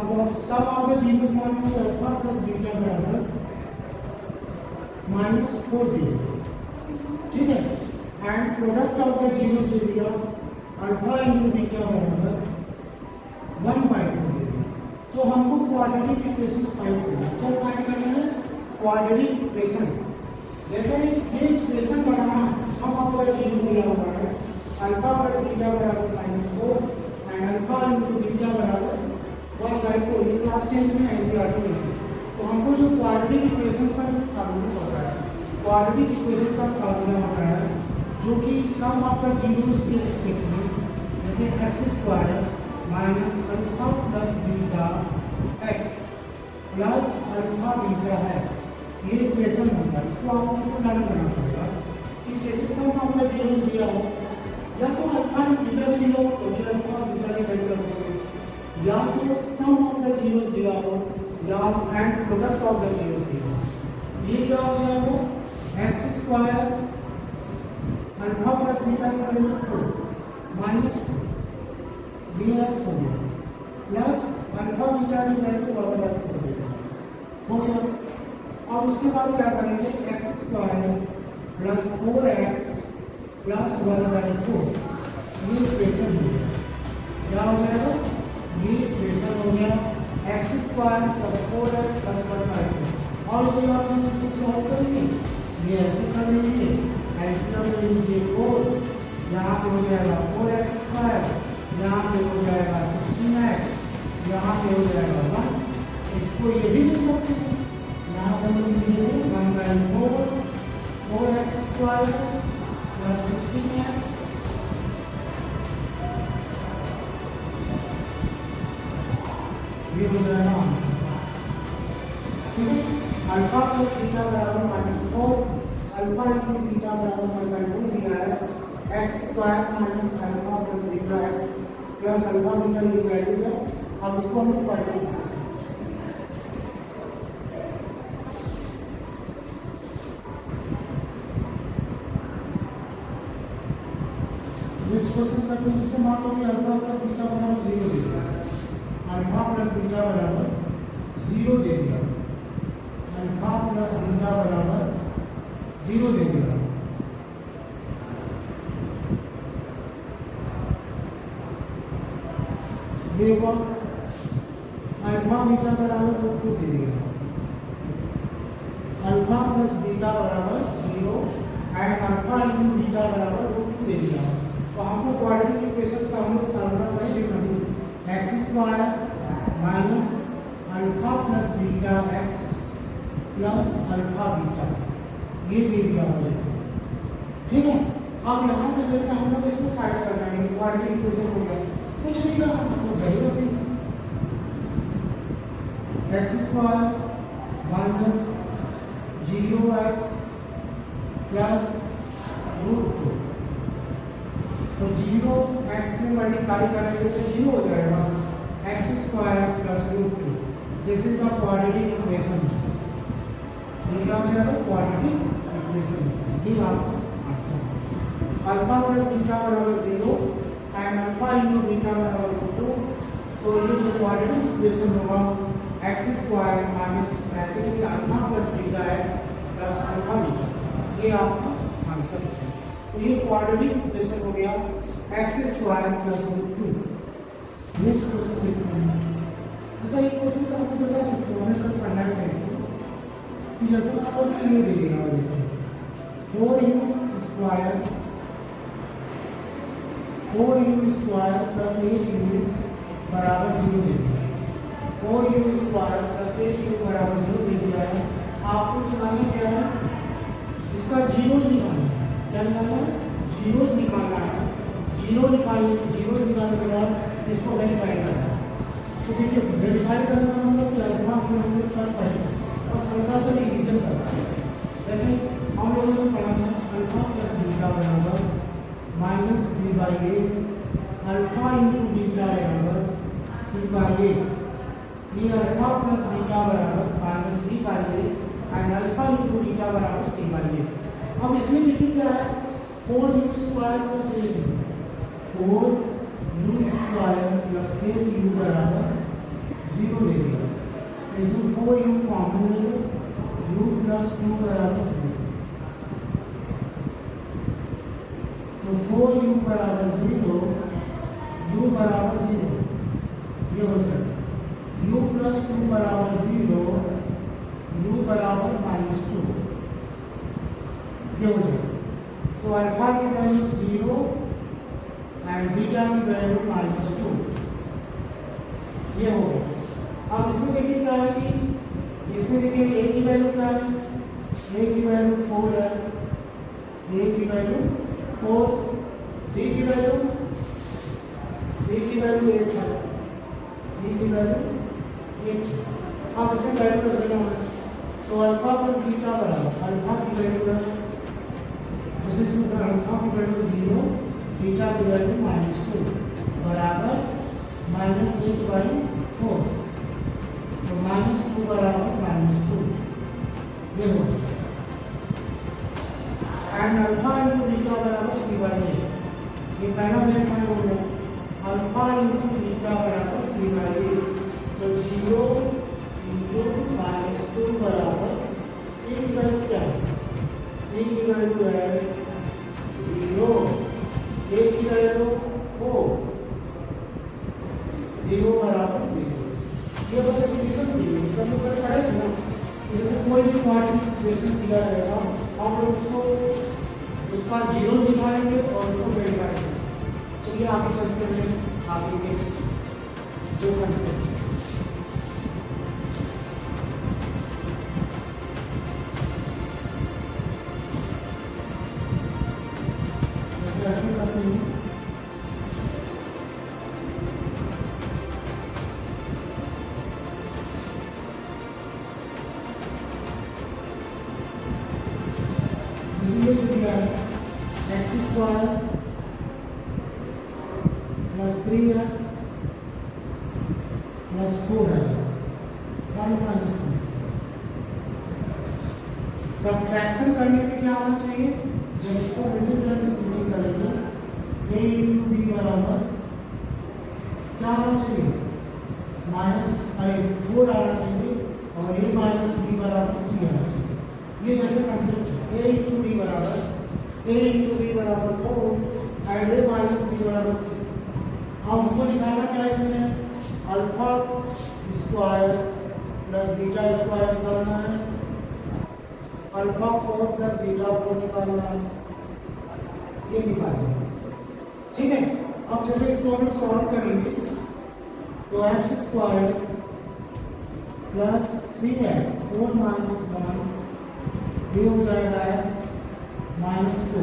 अब सब of the zeros मान लो अल्फा प्लस बीटा बराबर -4 दे दिया, ठीक है। And product of the zeros दे दिया अल्फा इंटू बीटा बराबर 1/2 दे दिया। तो हमको क्वाड्रेटिक इक्वेशन फाइंड करना है। क्या फाइंड करना है? Quadratic equation. जैसे ये इक्वेशन बनाना है, सम ऑफ द जीरोस दिया हुआ है अल्फा प्लस बीटा बराबर -4 एंड अल्फा इंटू बीटा बराबर 1/4। ये क्लास 10 में एनसीईआरटी में है। तो हमको जो क्वाड्रेटिक इक्वेशंस का फार्मूला पता है, क्वाड्रेटिक इक्वेशंस का फार्मूला होता है जो कि सम ऑफ द जीरोस के रिस्पेक्ट में, जैसे x² minus alpha plus beta x plus alpha beta है, ये इक्वेशन होता है। इसको आपको लर्न करना पड़ेगा कि जैसे सम ऑफ द जीरोस दिया हो, या तो अल्फा बीटा भी लो तो भी अल्फा बीटा की वैल्यू रखोगे, या तो सम ऑफ द जीरोस दिया हो या and product of the zeros दिया हो। ये क्या हो जाएगा? x² अल्फा प्लस बीटा की वैल्यू 4 माइनस 4 dx हो गया प्लस अल्फा बीटा की वैल्यू बराबर हो गया। और उसके बाद क्या करेंगे? x² प्लस 4x प्लस 1/4, ये इक्वेशन हो गया। क्या हो जाएगा? ये इक्वेशन हो गया x² प्लस 4x प्लस 1/4। और ये बात हम इसको सॉल्व करेंगे, ये ऐसे कर लेंगे, एलसीएम ले लीजिए 4, यहाँ पे हो जाएगा 4x², यहाँ पे हो जाएगा 16x, यहाँ पे हो जाएगा 1। इसको ये भी लिख सकते हैं, यहाँ पर लिख लीजिए 1/4 4x² प्लस 16x ये हो जाएगा आंसर, ठीक है। अल्फा प्लस बीटा बराबर -4, अल्फा इंटू बीटा बराबर 1/2 दिया है, x² minus alpha plus beta x plus alpha beta की वैल्यूज है। अब इसको हम लोग पढ़ेंगे। क्वेश्चन करते हैं जिससे मान लो कि अल्फा प्लस बीटा बराबर 0 दे दिया, अल्फा प्लस बीटा बराबर 0 दे दिया, अल्फा प्लस बीटा बराबर 0 दे दिया। ये हुआ अल्फा बीटा बराबर 2 दे दिया, अल्फा प्लस बीटा बराबर 0 एंड अल्फा इंटू बीटा बराबर 2 दे दिया। तो हमको क्वाड्रेटिक इक्वेशन का हम लोग फार्मूला नहीं देखना है, x² minus alpha plus beta x plus alpha beta, ये दे दिया मुझे, ठीक है। अब यहाँ पे जैसे हम लोग इसको फाइंड करना है, क्वाड्रेटिक इक्वेशन हो गया, कुछ नहीं करना, हमको वैल्यू रखनी x² माइनस 0x प्लस √2। तो 0x में मल्टीप्लाई करेंगे तो 0 हो जाएगा, x² plus √2। This is the quadratic equation. ये क्या हो जाएगा? Quadratic equation. ये आपका आंसर। अल्फा प्लस बीटा बराबर 0 एंड अल्फा इंटू बीटा बराबर 2। तो ये जो क्वाड्रेटिक इक्वेशन होगा x² माइनस ब्रैकेट में alpha plus beta x plus alpha beta, ये आपका आंसर है। तो ये क्वाड्रेटिक इक्वेशन हो गया x² प्लस √2। नेक्स्ट क्वेश्चन देखते हैं। अच्छा, ये क्वेश्चन से आपको बता सकते हो हमें कल पढ़ना है कैसे कि जैसे आपको ये दे देगा, जैसे 4u² प्लस 8u बराबर 0 दे दिया, 4u² प्लस 8u बराबर 0 दे दिया है। आपको निकालना क्या है? इसका जीरोस निकालना है। क्या निकालना है? जीरोस निकालना है। जीरो निकालने के बाद इसको वेरीफाई करना है। तो देखिए, वेरीफाई करना मतलब कि अल्फा को हम लोग कर पाएंगे और संख्या से डिवीजन करना है। जैसे हम लोगों ने पढ़ा था अल्फा प्लस बीटा बराबर -b/a, अल्फा इंटू बीटा बराबर c/a। ये अल्फा प्लस बीटा बराबर -b/a and alpha into beta बराबर c/a। अब इसमें लिखिए क्या है? 4u² plus 8u, 4u² plus 8u बराबर जीरो ले लिया, इसमें 4u कॉमन ले लो, u प्लस 2 बराबर 0, तो 4u बराबर 0, u बराबर 0, ये हो जाएगा u प्लस 2 बराबर 0, u बराबर -2, ये हो जाएगा। तो अल्फा की वैल्यू 0 एंड बीटा की वैल्यू -2, ये हो गया। अब इसमें देखिए क्या है कि इसमें देखिए a की वैल्यू क्या है, a की वैल्यू 4 है, a की वैल्यू 4, b की वैल्यू 8 है, b की वैल्यू 8 है। अब इसमें वैल्यू रखना है, तो अल्फा प्लस बीटा बराबर अल्फा की वैल्यू है, इसमें अल्फा की वैल्यू 0, बीटा की वैल्यू -2 बराबर -8/4, तो -2 बराबर -2, ये हो गया। एंड अल्फा इंटू बीटा बराबर c/a, ये पहला मेरे में हो गया, अल्फा इंटू बीटा बराबर c/a, तो 0 इंटू -2 बराबर c की वैल्यू क्या है, c की वैल्यू है 0, a की वैल्यू 4, 0 बराबर 0, ये बस इक्वेशन दी है, सब लोग पढ़े थे ना, जैसे कोई भी क्वाड्रेटिक दिया रहेगा आप लोग उसको उसका जीरो निकालेंगे और उसको वेरीफाई करेंगे। चलिए आगे चलते हैं, आगे नेक्स्ट जो कंसेप्ट ऐसे करते हैं। x square plus 3x plus 4x 1 minus 2। Subtraction करने पे क्या होना चाहिए, जब इसको मिडिल टर्म स्प्लिटिंग करेंगे a इंटू बी बराबर क्या आना चाहिए, -4 आना चाहिए और a माइनस बी बराबर 3 आना चाहिए। ये जैसे कंसेप्ट है, a इंटू बी बराबर 4 एंड a माइनस बी बराबर 3। अब हमको निकालना क्या है इसमें, alpha square plus beta square निकालना है, अल्फा 4 प्लस बीटा 4 निकालना है, ये निकालना है, ठीक है। अब जैसे इसको हम सॉल्व करेंगे तो x square plus 3x 4 minus 1 ये हो जाएगा x -2,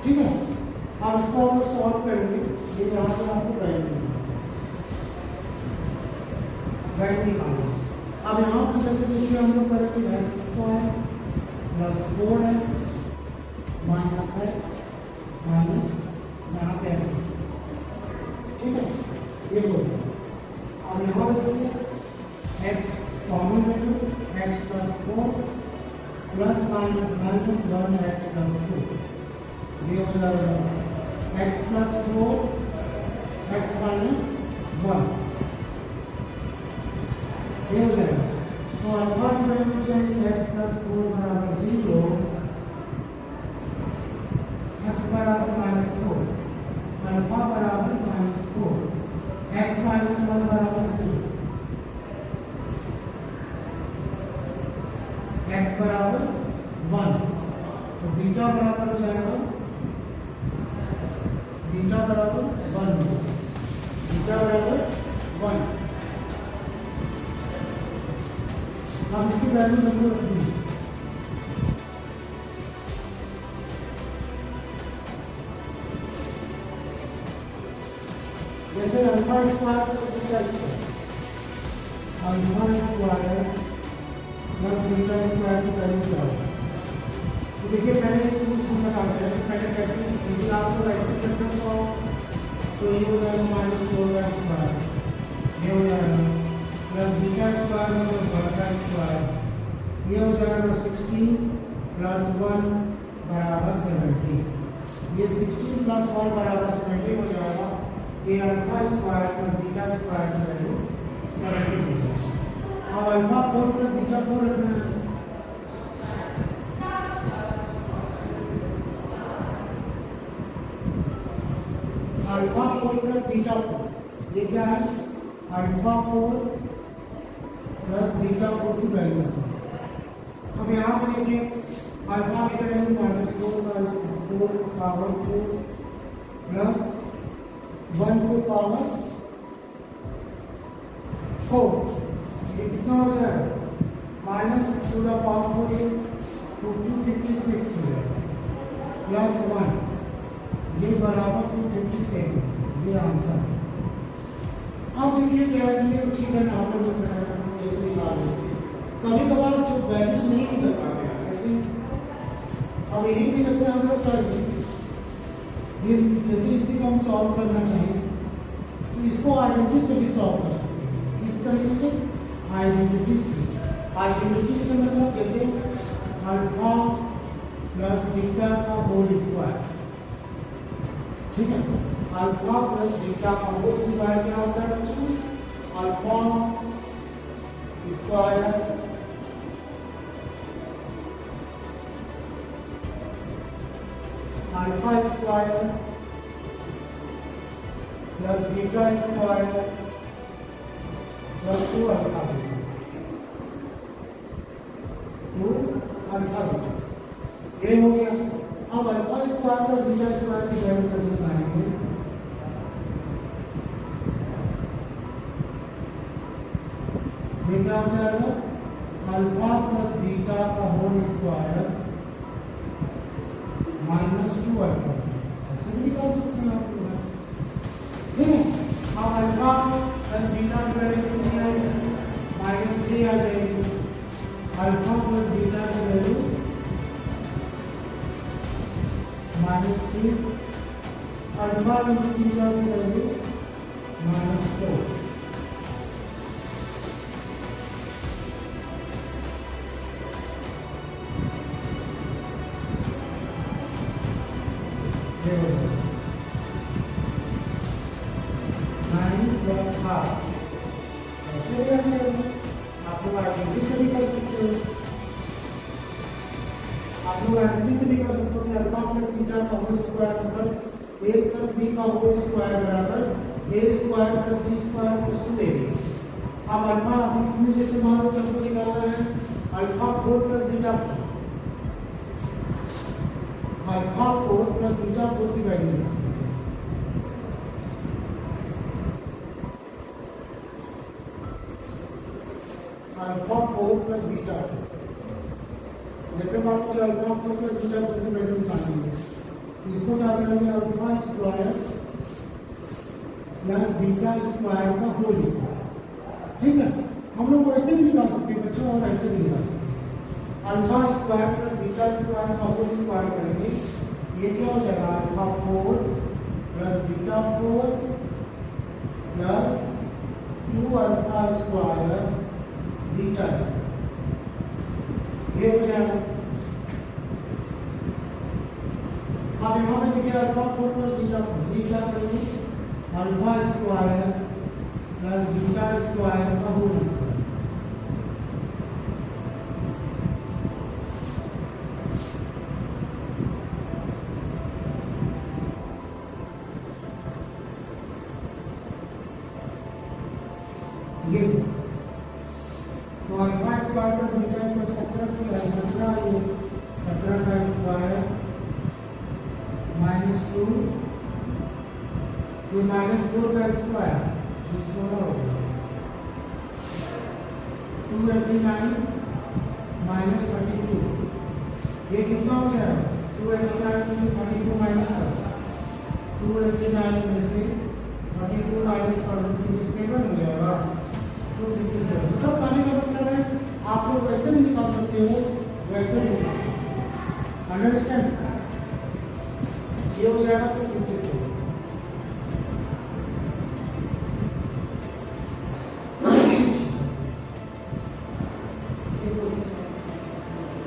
ठीक है। अब इसको हम सॉल्व करेंगे, ये यहाँ पर आपको वैल्यू निकालना। अब यहाँ पर जैसे देखिए हम लोग करेंगे x square plus 4x minus x minus यहाँ पे x, ठीक है, ये हो गया। अब यहाँ पर देखिए x कॉमन ले लो, x plus 4 plus minus minus 1x plus 2, ये हो जाएगा x प्लस 4 x माइनस 1, ये हो जाएगा। तो अल्फा की वैल्यू चाहिए x प्लस 4 बराबर 0, x बराबर -4, अल्फा बराबर -4, x माइनस 1 बराबर 0, x बराबर 1, तो बीटा बराबर हो जाएगा, बीटा बराबर 1, बीटा बराबर 1। अब इसकी वैल्यू हमको रखनी है, जैसे alpha square plus beta square, alpha square plus beta square की वैल्यू क्या होगा। तो देखिए पहले टूल्स हम लगाते हैं, पहले कैसे, यदि आपको ऐसे करते हो तो ये हो जाएगा -4 स्क्वायर, ये हो जाएगा प्लस बीटा स्क्वायर मतलब बड़ा स्क्वायर, ये हो जाएगा 16 प्लस 1 बराबर 70, ये 16 प्लस 1 बराबर 70 हो जाएगा। ये alpha square plus beta square की वैल्यू अब अल्फा 4 प्लस बीटा 4 रखना है। अल्फा 4 प्लस बीटा 4, ये क्या है? अल्फा 4 प्लस बीटा 4 की वैल्यू। अब यहाँ पर देखिए अल्फा की वैल्यू -4 पावर 4 प्लस 1 को पावर 4, ये कितना हो जाएगा? -2 पावर 4 256 हो जाएगा प्लस 1, ये बराबर 257, ये आंसर है। अब देखिए क्या है, ये ठीक है ना, आपने जैसे निकाल लेते हैं। कभी कभार जो वैल्यूज नहीं निकल पाते हैं ऐसे, अब यही भी जैसे हम लोग कर देंगे, ये जैसे इसी को हम सॉल्व करना चाहें तो इसको आइडेंटिटी से भी सॉल्व कर सकते हैं। इस तरीके से आइडेंटिटी से मतलब जैसे अल्फा प्लस बीटा का होल स्क्वायर, ठीक है। अल्फा प्लस बीटा का होल स्क्वायर क्या होता है बच्चों? Alpha square plus beta square plus 2 alpha beta, 2 alpha beta, ये हो गया। अब alpha square plus beta square की वैल्यू कैसे निकालेंगे? ये क्या हो जाएगा? अल्फा प्लस बीटा का होल स्क्वायर -2 अल्फा, ऐसे भी निकाल सकते हैं आप लोग, ठीक है। अब अल्फा प्लस बीटा की वैल्यू कितनी आएगी? -3 आ जाएगी। अल्फा प्लस बीटा की वैल्यू -3, अल्फा इंटू बीटा की वैल्यू -4, आप लोग आइडेंटिटी से भी कर सकते हो कि अल्फा प्लस बीटा का होल स्क्वायर मतलब a प्लस b का होल स्क्वायर बराबर a square plus b square plus 2ab। अब अल्फा इसमें जैसे मान लो हमको निकालना है alpha 4 plus beta 4, alpha 4 plus beta 4 की वैल्यू अल्फा 4 प्लस बीटा, जैसे मान लो अल्फा 4 प्लस बीटा 4 की वैल्यू निकालनी है, इसको क्या करेंगे? Alpha square plus beta square का होल स्क्वायर, ठीक है। हम लोग वैसे भी निकाल सकते हैं बच्चों, और ऐसे भी निकाल सकते हैं। Alpha square plus beta square का होल स्क्वायर करेंगे, ये क्या हो जाएगा? Alpha 4 plus beta 4 plus 2 alpha square beta square, ये हो जाएगा। अब यहाँ पे देखिए अल्फा 4 प्लस बीटा 4, ये क्या करेंगे? Alpha square plus beta square का होल स्क्वायर, ये तो alpha square plus beta square 17 की है, 17 ये 17 का स्क्वायर -2, ये -4 का स्क्वायर 16 हो गया, 289 -32, ये कितना हो गया? 289 में से 32 माइनस कर, 289 में से 32 माइनस कर 7 हो जाएगा, 257। मतलब कहने का मतलब है आप लोग वैसे भी निकाल सकते हो, वैसे भी निकाल सकते हो, अंडरस्टैंड? ये हो जाएगा 257।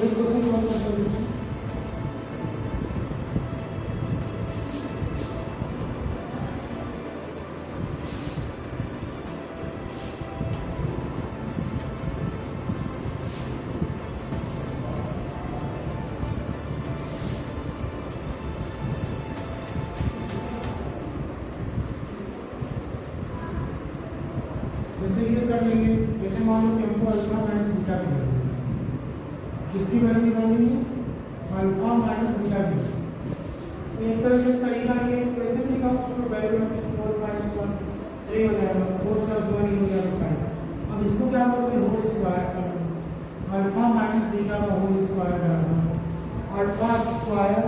एक क्वेश्चन सॉल्व कर दीजिए। जैसे ये कर लेंगे, जैसे मान लो कि हमको अल्फा माइनस बीटा की वैल्यू निकालनी है। किसकी वैल्यू निकालनी है? अल्फा माइनस बीटा की वैल्यू। तो एक तरह से तरीका ये कैसे भी निकाल सकते हो, वैल्यू रखें 4 माइनस 1 3 हो जाएगा, 4 प्लस 1 हो जाएगा 5। अब इसको क्या करोगे, होल स्क्वायर कर लो, अल्फा माइनस बीटा का होल स्क्वायर बराबर alpha square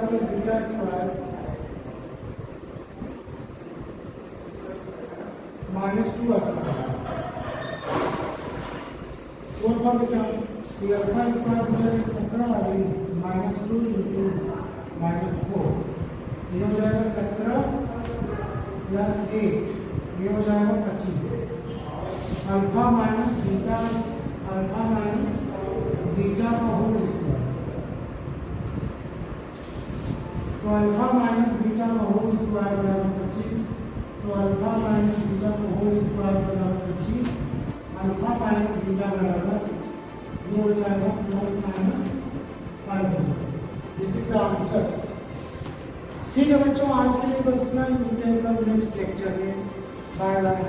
plus beta square -2 alpha. Four form में क्या ये अल्फा स्क्वायर हो जाएगा 17 आ गई -2 इंटू -4, ये हो जाएगा 17 प्लस 8, ये हो जाएगा 25। अल्फा माइनस बीटा का होल स्क्वायर, तो अल्फा माइनस बीटा का होल स्क्वायर बराबर 25। तो अल्फा माइनस बीटा का होल स्क्वायर बराबर 25, अल्फा माइनस बीटा बराबर ये हो जाएगा ±5। This is the answer. ठीक है बच्चों, आज के लिए बस इतना ही। मिलते हैं कल नेक्स्ट लेक्चर में। Bye bye.